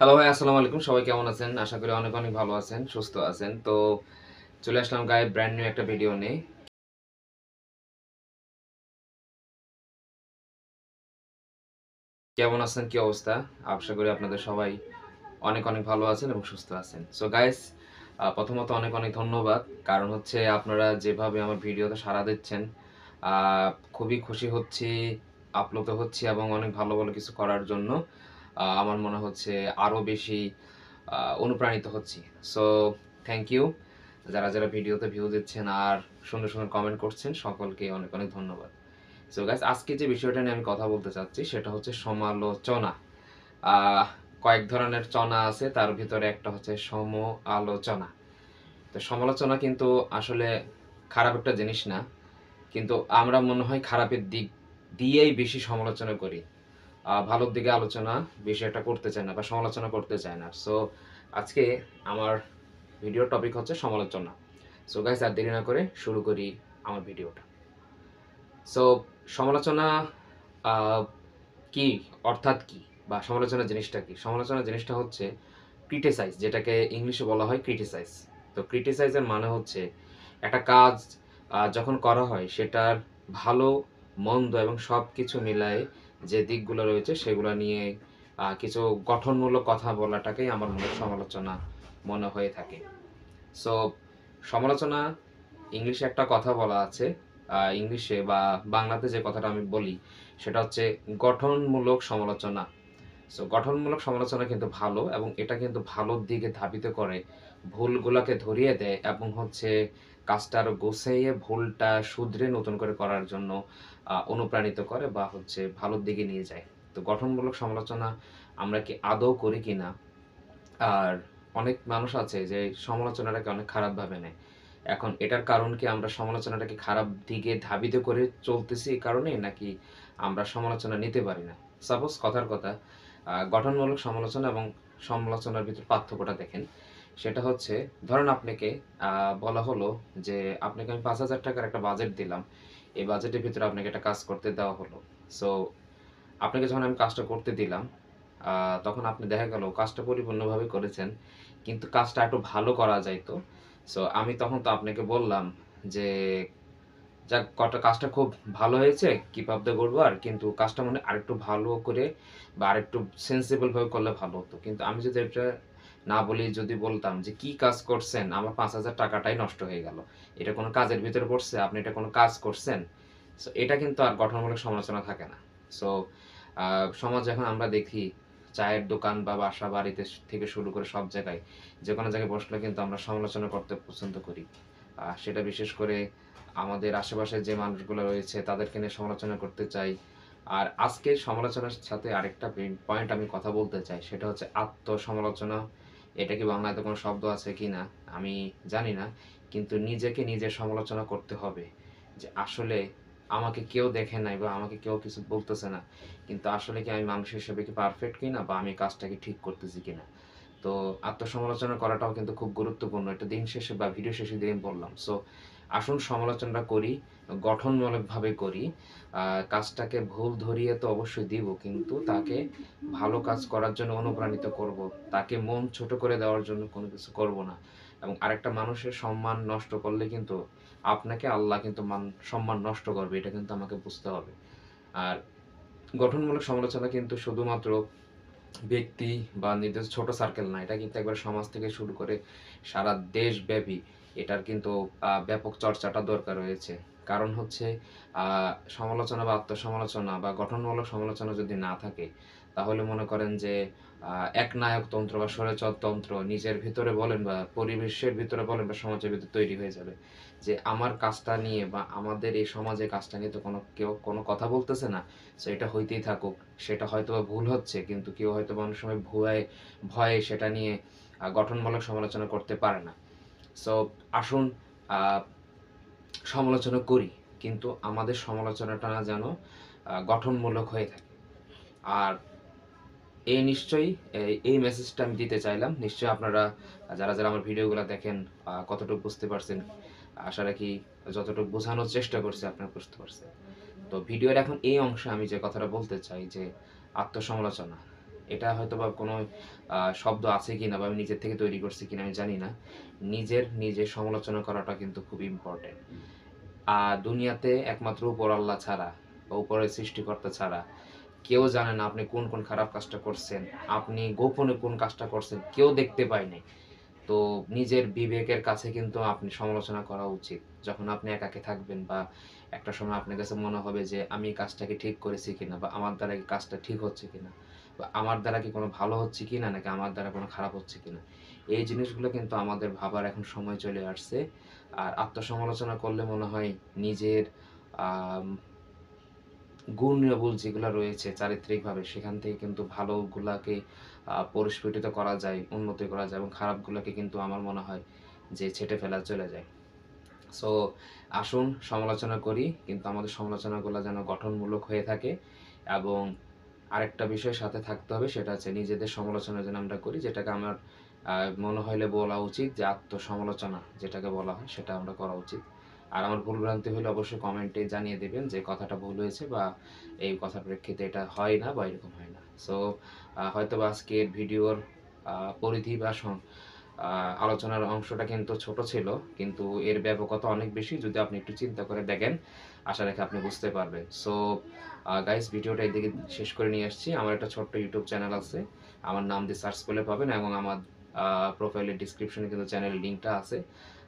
Hello ভাই, আসসালামু আলাইকুম। সবাই কেমন আছেন? আশা করি অনেক অনেক ভালো আছেন, সুস্থ আছেন। তো চলে আসলাম গায়ে ব্র্যান্ড নিউ একটা ভিডিও নিয়ে। কেমন আছেন? কি অবস্থা? আশা করি আপনাদের সবাই অনেক অনেক ভালো আছেন এবং সুস্থ আছেন। সো গাইস, প্রথমত অনেক অনেক ধন্যবাদ। কারণ হচ্ছে আপনারা যেভাবে আমার ভিডিওতে সাড়া দিচ্ছেন, আ খুবই খুশি হচ্ছি, আপ্লুত হচ্ছি এবং অনেক ভালো ভালো কিছু করার জন্য আমার মনে হচ্ছে আরো বেশি অনুপ্রাণিত হচ্ছি। So thank you. যারা ভিডিওতে ভিউ দিচ্ছেন আর সুন্দর সুন্দর কমেন্ট করছেন, সকলকে অনেক অনেক ধন্যবাদ। সো গাইস, আজকে যে বিষয়টা নিয়ে আমি কথা বলতে চাচ্ছি সেটা হচ্ছে সমালোচনা। আহ কয়েক ধরনের চনা আছে, তার ভিতরে একটা হচ্ছে সম-আলোচনা। তো সমালোচনা কিন্তু আসলে খারাপ একটা জিনিস না, কিন্তু আমরা মনে হয় খারাপের দিক দিয়েই বেশি সমালোচনা করি। ভালোর দিকে আলোচনা বেশি একটা করতে চায় না বা সমালোচনা করতে চায় না। সো আজকে আমার ভিডিওর টপিক হচ্ছে সমালোচনা। সো গাইস, আর দেরি না করে শুরু করি আমার ভিডিওটা। সো সমালোচনা আহ, কি, অর্থাৎ কি, বা সমালোচনা জিনিসটা কি? সমালোচনা জিনিসটা হচ্ছে ক্রিটিসাইজ, যেটাকে ইংলিশে বলা হয় ক্রিটিসাইজ। তো ক্রিটিসাইজের মানে হচ্ছে একটা কাজ যখন করা হয় সেটার ভালো মন্দ এবং সব কিছু মিলায়ে যে দিকগুলো রয়েছে সেগুলো নিয়ে কিছু গঠনমূলক কথা বলাটাকেই আমার মনে হয় সমালোচনা মনে হয়ে থাকে। সো সমালোচনা, ইংলিশে একটা কথা বলা আছে, ইংলিশে বা বাংলাতে যে কথাটা আমি বলি সেটা হচ্ছে গঠনমূলক সমালোচনা। সো গঠনমূলক সমালোচনা কিন্তু ভালো এবং এটা কিন্তু ভালোর দিকে ধাবিত করে, ভুলগুলোকে ধরিয়ে দেয় এবং হচ্ছে কাজটা আরো গুছিয়ে ভুলটা শুধরে নতুন করে করার জন্য অনুপ্রাণিত করে বা হচ্ছে ভালোর দিকে নিয়ে যায়। তো গঠনমূলক সমালোচনা আমরা কি আদৌ করি কিনা? আর অনেক মানুষ আছে যে সমালোচনাটাকে অনেক খারাপভাবে নেয়। এখন এটার কারণ কি আমরা সমালোচনাটাকে খারাপ দিকে ধাবিত করে চলতেছি এই কারণেই, নাকি আমরা সমালোচনা নিতে পারি না? সাপোজ কথার কথা, গঠনমূলক সমালোচনা এবং সমালোচনার ভিতর পার্থক্যটা দেখেন। সেটা হচ্ছে, ধরেন আপনাকে বলা হলো যে আপনাকে আমি ৫,০০০ টাকার একটা বাজেট দিলাম। এই বাজেটের ভিতরে আপনাকে একটা কাজ করতে দেওয়া হলো। সো আপনাকে যখন আমি কাজটা করতে দিলাম, তখন আপনি দেখা গেল কাজটা পরিপূর্ণভাবে করেছেন। কিন্তু কাজটা একটু ভালো করা যাইতো। সো আমি তখন তো আপনাকে বললাম যে, "যাক, কাজটা খুব ভালো হয়েছে, keep up the good work. কিন্তু কাজটা মনে হয় আরেকটু ভালো করে বা আরেকটু সেনসিবল ভাবে করলে ভালো হতো।" কিন্তু আমি যদি এটা না বলি, যদি বলতাম যে, "কি কাজ করছেন? আমার ৫,০০০ টাকাটাই নষ্ট হয়ে গেল। এটা কোনো কাজের ভিতরে পড়ছে? আপনি এটা কোনো কাজ করছেন?" সো এটা কিন্তু আর গঠনমূলক সমালোচনা থাকে না। সো সমাজে এখন আমরা দেখি চায়ের দোকান বা বাসা বাড়িতে থেকে শুরু করে সব জায়গায়, যেকোনো জায়গায় বসলে কিন্তু আমরা সমালোচনা করতে পছন্দ করি। সেটা বিশেষ করে আমাদের আশেপাশে যে মানুষগুলো রয়েছে তাদেরকে নিয়ে সমালোচনা করতে চাই। আর আজকের সমালোচনার সাথে আরেকটা পয়েন্ট আমি কথা বলতে চাই, সেটা হচ্ছে আত্মসমালোচনা। এটা কি বাংলাতে কোনো শব্দ আছে কিনা আমি জানি না। কিন্তু নিজেকে নিজে সমালোচনা করতে হবে যে আসলে আমাকে কেউ দেখে নাই বা আমাকে কেউ কিছু বলতেছে না। কিন্তু আসলে কি আমি মানুষ হিসেবে কি পারফেক্ট কিনা বা আমি কাজটা কি ঠিক করতেছি কিনা? তো আত্মসমালোচনা করাটাও কিন্তু খুব গুরুত্বপূর্ণ। এটা দিন শেষে বা ভিডিও শেষে দিয়ে আমি বললাম। সো আসুন সমালোচনাটা করি, গঠনমূলকভাবে করি। কাজটাকে ভুল ধরিয়ে তো অবশ্যই দিব, কিন্তু তাকে ভালো কাজ করার জন্য অনুপ্রাণিত করব। তাকে মন ছোট করে দেওয়ার জন্য কোনো কিছু করব না। এবং আরেকটা মানুষের সম্মান নষ্ট করলে কিন্তু আপনাকে আল্লাহ কিন্তু সম্মান নষ্ট করবে। এটা কিন্তু আমাকে বুঝতে হবে। আর গঠনমূলক সমালোচনা কিন্তু শুধুমাত্র ব্যক্তি বা নির্দিষ্ট ছোট সার্কেল না, এটা কিন্তু একবার সমাজ থেকে শুরু করে সারা দেশব্যাপী এটার কিন্তু ব্যাপক চর্চাটা দরকার রয়েছে। কারণ হচ্ছে সমালোচনা বা আত্মসমালোচনা বা গঠনমূলক সমালোচনা যদি না থাকে, তাহলে মনে করেন যে একনায়কতন্ত্র বা স্বৈরচারতন্ত্র নিজের ভিতরে বলেন বা পরিবেশের ভিতরে বলেন বা সমাজের ভিতরে তৈরি হয়ে যাবে। যে আমার কাজটা নিয়ে বা আমাদের এই সমাজে কাজটা নিয়ে তো কেউ কোনো কথা বলতেছে না। সো এটা হইতেই থাকুক। সেটা হয়তোবা ভুল হচ্ছে, কিন্তু কেউ হয়তোবা অনেক সময় ভয়ে সেটা নিয়ে গঠনমূলক সমালোচনা করতে পারে না। সো আসুন আ সমালোচনা করি, কিন্তু আমাদের সমালোচনাটা না যেন গঠনমূলক হয়ে থাকে। আর নিশ্চয়ই এই মেসেজটা আমি দিতে চাইলাম। নিশ্চয়ই আপনারা যারা আমার ভিডিওগুলা দেখেন কতটুকু বুঝতে পারছেন। আশা রাখি যতটুকু বোঝানোর চেষ্টা করছি আপনারা বুঝতে পারছেন। তো ভিডিওর এখন এই অংশে আমি যে কথাটা বলতে চাই যে আত্মসমালোচনা। এটা হয়তো বা কোনো শব্দ আছে কিনা বা আমি নিজের থেকে তৈরি করছি কিনা আমি জানি না। নিজের সমালোচনা করাটা কিন্তু খুব ইম্পর্টেন্ট। দুনিয়াতে একমাত্র উপর আল্লাহ ছাড়া বা উপরের সৃষ্টিকর্তা ছাড়া কেউ জানে না আপনি কোন খারাপ কাজটা করছেন। আপনি গোপনে কোন কাজটা করছেন কেউ দেখতে পায় নাই। তো নিজের বিবেকের কাছে কিন্তু আপনি সমালোচনা করা উচিত। যখন আপনি একাকী থাকবেন বা একটা সময় আপনার কাছে মনে হবে যে আমি এই কাজটা কি ঠিক করেছি কিনা বা আমার দ্বারা কি কাজটা ঠিক হচ্ছে কিনা বা আমার দ্বারা কি কোনো ভালো হচ্ছে কিনা নাকি আমার দ্বারা কোনো খারাপ হচ্ছে কিনা। এই জিনিসগুলো কিন্তু আমাদের ভাবার এখন সময় চলে আসছে। আর আত্মসমালোচনা করলে মনে হয় নিজের আম গুণাবলী যেগুলা রয়েছে চারিত্রিকভাবে সেখান থেকে কিন্তু ভালোগুলাকে পরিস্ফুটিত করা যায়, উন্নতি করা যায় এবং খারাপগুলাকে কিন্তু আমার মনে হয় যে ছেঁটে ফেলা চলে যায়। সো আসুন সমালোচনা করি কিন্তু আমাদের সমালোচনাগুলো যেন গঠনমূলক হয়ে থাকে এবং আরেকটা বিষয় সাথে থাকতে হবে সেটা হচ্ছে নিজেদের সমালোচনা যেন আমরা করি যেটাকে আমার মনে হইলে বলা উচিত যে আত্মসমালোচনা যেটাকে বলা হয় সেটা আমরা করা উচিত। আর আমার ভুলভ্রান্তি হলে অবশ্যই কমেন্টে জানিয়ে দেবেন যে কথাটা ভুল হয়েছে বা এই কথার প্রেক্ষিতে এটা হয় না বা এরকম হয় না। সো হয়তোবা আজকের ভিডিওর পরিধি বা আলোচনার অংশটা কিন্তু ছোট ছিল কিন্তু এর ব্যাপকতা অনেক বেশি। যদি আপনি একটু চিন্তা করে দেখেন আশা রাখি আপনি বুঝতে পারবেন। সো গাইস ভিডিওটা এদিকে শেষ করে নিয়ে আসছি। আমার একটা ছোট্ট ইউটিউব চ্যানেল আছে, আমার নাম দিয়ে সার্চ করলে পাবেন এবং আমার প্রোফাইলের ডিসক্রিপশনে কিন্তু চ্যানেলের লিঙ্কটা আছে।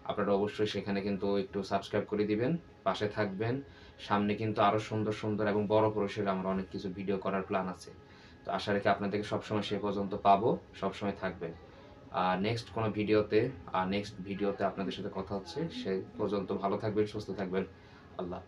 আপনারা অবশ্যই সেখানে কিন্তু একটু সাবস্ক্রাইব করে দিবেন, পাশে থাকবেন। সামনে কিন্তু আরও সুন্দর সুন্দর এবং বড় পরিসরে আমার অনেক কিছু ভিডিও করার প্ল্যান আছে। তো আশা রাখি আপনাদেরকে সবসময় সে পর্যন্ত পাবো, সবসময় থাকবেন। নেক্সট কোনো ভিডিওতে নেক্সট ভিডিওতে আপনাদের সাথে কথা হচ্ছে। সে পর্যন্ত ভালো থাকবেন, সুস্থ থাকবেন। আল্লাহ হাফেজ।